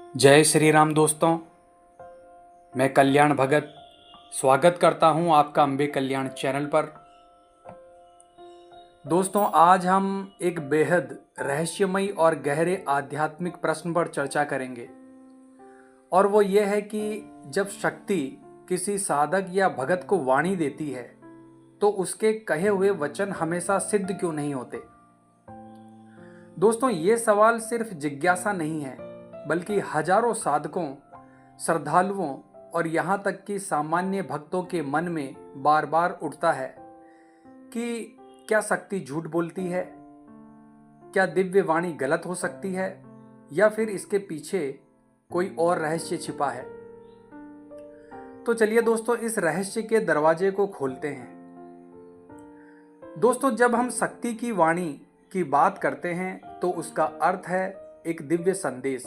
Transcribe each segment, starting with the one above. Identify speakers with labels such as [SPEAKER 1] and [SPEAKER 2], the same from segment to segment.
[SPEAKER 1] जय श्री राम दोस्तों। मैं कल्याण भगत स्वागत करता हूं आपका अम्बे कल्याण चैनल पर। दोस्तों, आज हम एक बेहद रहस्यमयी और गहरे आध्यात्मिक प्रश्न पर चर्चा करेंगे, और वो ये है कि जब शक्ति किसी साधक या भगत को वाणी देती है तो उसके कहे हुए वचन हमेशा सिद्ध क्यों नहीं होते। दोस्तों, ये सवाल सिर्फ जिज्ञासा नहीं है, बल्कि हजारों साधकों, श्रद्धालुओं और यहाँ तक कि सामान्य भक्तों के मन में बार बार उठता है कि क्या शक्ति झूठ बोलती है, क्या दिव्य वाणी गलत हो सकती है, या फिर इसके पीछे कोई और रहस्य छिपा है। तो चलिए दोस्तों, इस रहस्य के दरवाजे को खोलते हैं। दोस्तों, जब हम शक्ति की वाणी की बात करते हैं तो उसका अर्थ है एक दिव्य संदेश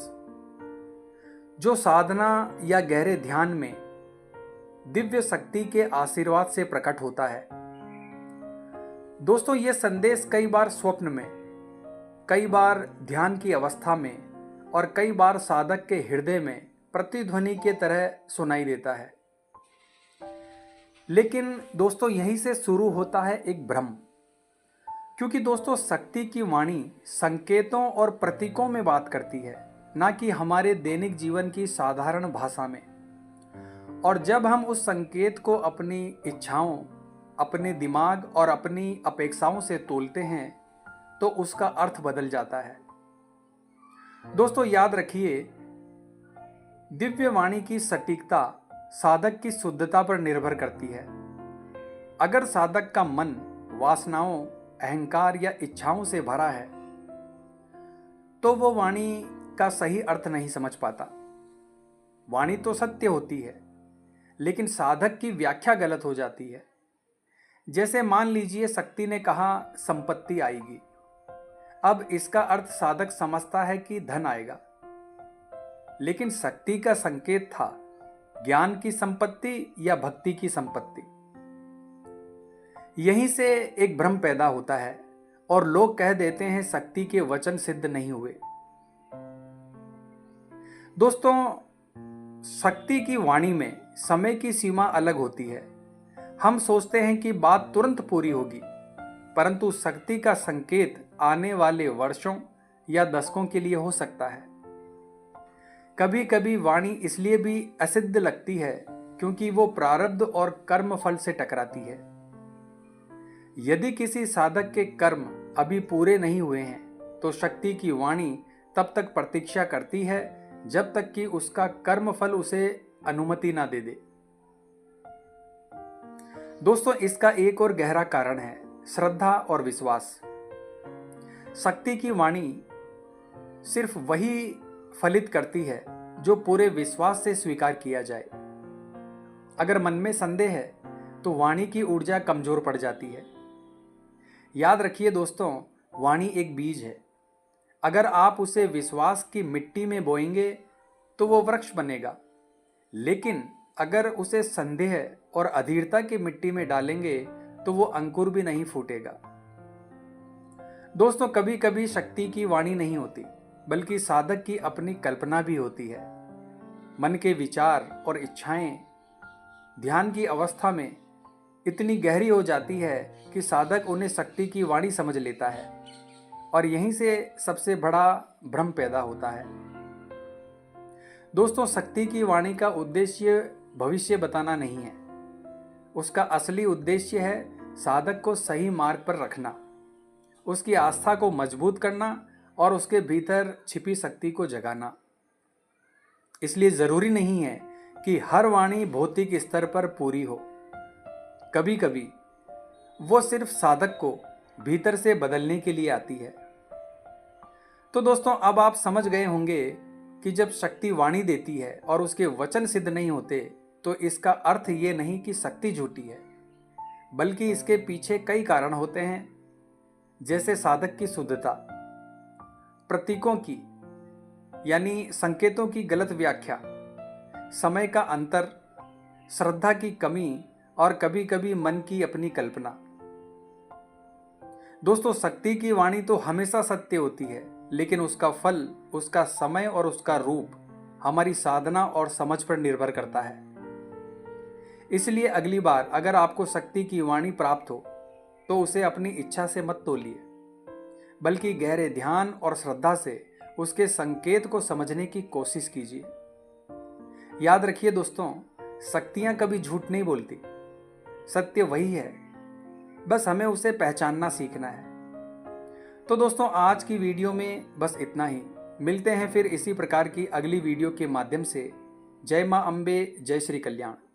[SPEAKER 1] जो साधना या गहरे ध्यान में दिव्य शक्ति के आशीर्वाद से प्रकट होता है। दोस्तों, यह संदेश कई बार स्वप्न में, कई बार ध्यान की अवस्था में और कई बार साधक के हृदय में प्रतिध्वनि के तरह सुनाई देता है। लेकिन दोस्तों, यहीं से शुरू होता है एक भ्रम, क्योंकि दोस्तों शक्ति की वाणी संकेतों और प्रतीकों में बात करती है, ना कि हमारे दैनिक जीवन की साधारण भाषा में। और जब हम उस संकेत को अपनी इच्छाओं, अपने दिमाग और अपनी अपेक्षाओं से तोलते हैं तो उसका अर्थ बदल जाता है। दोस्तों, याद रखिए, दिव्य वाणी की सटीकता साधक की शुद्धता पर निर्भर करती है। अगर साधक का मन वासनाओं, अहंकार या इच्छाओं से भरा है तो वो वाणी का सही अर्थ नहीं समझ पाता। वाणी तो सत्य होती है, लेकिन साधक की व्याख्या गलत हो जाती है। जैसे मान लीजिए शक्ति ने कहा संपत्ति आएगी। अब इसका अर्थ साधक समझता है कि धन आएगा, लेकिन शक्ति का संकेत था ज्ञान की संपत्ति या भक्ति की संपत्ति। यहीं से एक भ्रम पैदा होता है और लोग कह देते हैं शक्ति के वचन सिद्ध नहीं हुए। दोस्तों, शक्ति की वाणी में समय की सीमा अलग होती है। हम सोचते हैं कि बात तुरंत पूरी होगी, परंतु शक्ति का संकेत आने वाले वर्षों या दशकों के लिए हो सकता है। कभी कभी वाणी इसलिए भी असिद्ध लगती है क्योंकि वो प्रारब्ध और कर्म फल से टकराती है। यदि किसी साधक के कर्म अभी पूरे नहीं हुए हैं तो शक्ति की वाणी तब तक प्रतीक्षा करती है जब तक कि उसका कर्म फल उसे अनुमति ना दे दे। दोस्तों, इसका एक और गहरा कारण है श्रद्धा और विश्वास। शक्ति की वाणी सिर्फ वही फलित करती है जो पूरे विश्वास से स्वीकार किया जाए। अगर मन में संदेह है तो वाणी की ऊर्जा कमजोर पड़ जाती है। याद रखिए दोस्तों, वाणी एक बीज है। अगर आप उसे विश्वास की मिट्टी में बोएंगे तो वो वृक्ष बनेगा, लेकिन अगर उसे संदेह और अधीरता की मिट्टी में डालेंगे तो वो अंकुर भी नहीं फूटेगा। दोस्तों, कभी कभी शक्ति की वाणी नहीं होती, बल्कि साधक की अपनी कल्पना भी होती है। मन के विचार और इच्छाएं ध्यान की अवस्था में इतनी गहरी हो जाती है कि साधक उन्हें शक्ति की वाणी समझ लेता है, और यहीं से सबसे बड़ा भ्रम पैदा होता है। दोस्तों, शक्ति की वाणी का उद्देश्य भविष्य बताना नहीं है। उसका असली उद्देश्य है साधक को सही मार्ग पर रखना, उसकी आस्था को मजबूत करना और उसके भीतर छिपी शक्ति को जगाना। इसलिए जरूरी नहीं है कि हर वाणी भौतिक स्तर पर पूरी हो। कभी कभी वो सिर्फ साधक को भीतर से बदलने के लिए आती है। तो दोस्तों, अब आप समझ गए होंगे कि जब शक्ति वाणी देती है और उसके वचन सिद्ध नहीं होते तो इसका अर्थ ये नहीं कि शक्ति झूठी है, बल्कि इसके पीछे कई कारण होते हैं, जैसे साधक की शुद्धता, प्रतीकों की यानी संकेतों की गलत व्याख्या, समय का अंतर, श्रद्धा की कमी और कभी कभी मन की अपनी कल्पना। दोस्तों, शक्ति की वाणी तो हमेशा सत्य होती है, लेकिन उसका फल, उसका समय और उसका रूप हमारी साधना और समझ पर निर्भर करता है। इसलिए अगली बार अगर आपको शक्ति की वाणी प्राप्त हो तो उसे अपनी इच्छा से मत तोलिए, बल्कि गहरे ध्यान और श्रद्धा से उसके संकेत को समझने की कोशिश कीजिए। याद रखिए दोस्तों, शक्तियां कभी झूठ नहीं बोलती। सत्य वही है, बस हमें उसे पहचानना सीखना है। तो दोस्तों, आज की वीडियो में बस इतना ही। मिलते हैं फिर इसी प्रकार की अगली वीडियो के माध्यम से। जय मां अम्बे, जय श्री कल्याण।